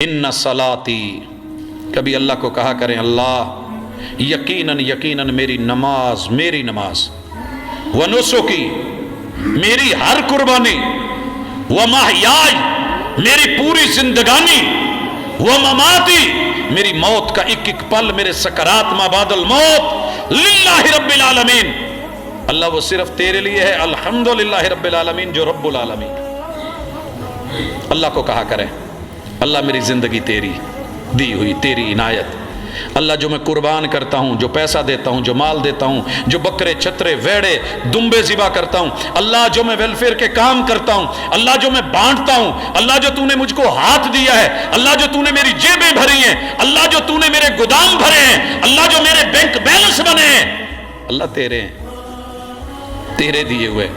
ان صلاتی، کبھی اللہ کو کہا کریں اللہ یقیناً یقیناً میری نماز ونسکی میری ہر قربانی، ومحیائی میری پوری زندگانی، ومماتی میری موت کا ایک ایک پل، میرے سکرات ما بعد الموت للہ رب العالمین، اللہ وہ صرف تیرے لیے ہے، الحمدللہ رب العالمین جو رب العالمین۔ اللہ کو کہا کریں اللہ میری زندگی تیری دی ہوئی، تیری عنایت، اللہ جو میں قربان کرتا ہوں، جو پیسہ دیتا ہوں، جو مال دیتا ہوں، جو بکرے چھترے ویڑے دمبے ذبح کرتا ہوں، اللہ جو میں ویلفیئر کے کام کرتا ہوں، اللہ جو میں بانٹتا ہوں، اللہ جو تو نے مجھ کو ہاتھ دیا ہے، اللہ جو تو نے میری جیبیں بھری ہیں، اللہ جو تو نے میرے گودام بھرے ہیں، اللہ جو میرے بینک بیلنس بنے ہیں، اللہ تیرے ہیں، تیرے دیے ہوئے۔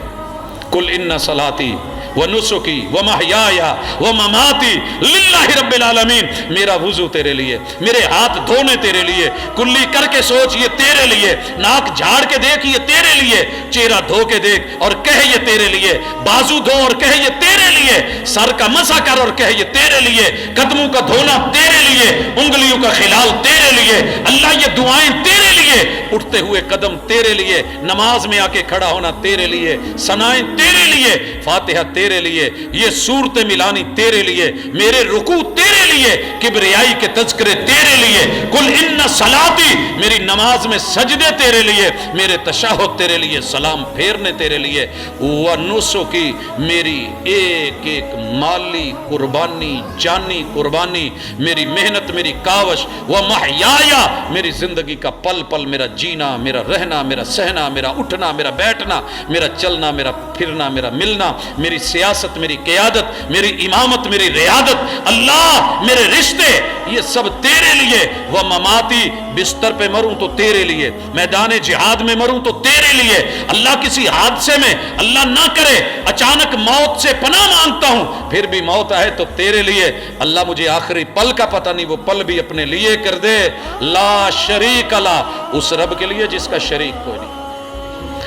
قل ان صلاتی ونسکی ومحیائی ومماتی للہ رب العالمین، میرا وضو تیرے لیے، میرے ہاتھ دھونے تیرے لیے، کلی کر کے سوچ یہ تیرے لیے، ناک جھاڑ کے دیکھ یہ تیرے لیے، چہرہ دھو کے دیکھ اور کہے یہ تیرے لیے، بازو دھو اور کہے یہ تیرے لیے، سر کا مسح کر اور کہے یہ تیرے لیے، قدموں کا دھونا تیرے لیے، انگلیوں کا خلال تیرے لیے، اللہ یہ دعائیں تیرے لیے، اٹھتے ہوئے قدم تیرے لیے، نماز میں آ کے کھڑا ہونا تیرے لیے، ثنائیں تیرے لیے، فاتحہ تیرے لیے، یہ صورت ملانی تیرے لیے، میرے رکوع تیرے لیے، کبریائی کے تذکرے تیرے لیے۔ قل ان صلاتی میری نماز میں سجدے تیرے لیے، میرے تشہد تیرے لیے، سلام پھیرنے تیرے لیے، ونسکی میری ایک ایک مالی قربانی، جانی قربانی، میری محنت، میری کاوش، ومحیایا میری زندگی کا پل پل، میرا جینا، میرا رہنا، میرا سہنا، میرا اٹھنا، میرا بیٹھنا، میرا چلنا، میرا پھرنا، میرا ملنا، میری سیاست، میری قیادت، میری امامت، میری ریادت، اللہ میرے رشتے، یہ سب تیرے لیے۔ ومماتی بستر پہ مروں تو تیرے لیے، میدان جہاد میں مروں تو تیرے لیے، اللہ کسی حادثے میں اللہ نہ کرے اچانک موت سے پناہ مانگتا ہوں، پھر بھی موت آئے تو تیرے لیے، اللہ مجھے آخری پل کا پتہ نہیں، وہ پل بھی اپنے لیے کر دے۔ لا شریک لا، اس رب کے لیے جس کا شریک کوئی نہیں۔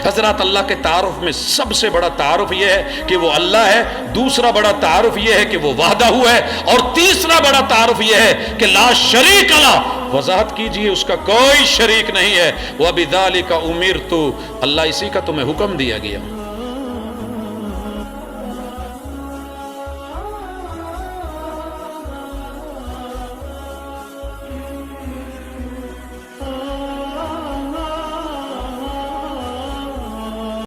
حضرات اللہ کے تعارف میں سب سے بڑا تعارف یہ ہے کہ وہ اللہ ہے، دوسرا بڑا تعارف یہ ہے کہ وہ وحدہ ہے، اور تیسرا بڑا تعارف یہ ہے کہ لا شریک لا، وضاحت کیجئے اس کا کوئی شریک نہیں ہے۔ وَبِذَلِكَ أُمِرْتُ، اللہ اسی کا تمہیں حکم دیا گیا۔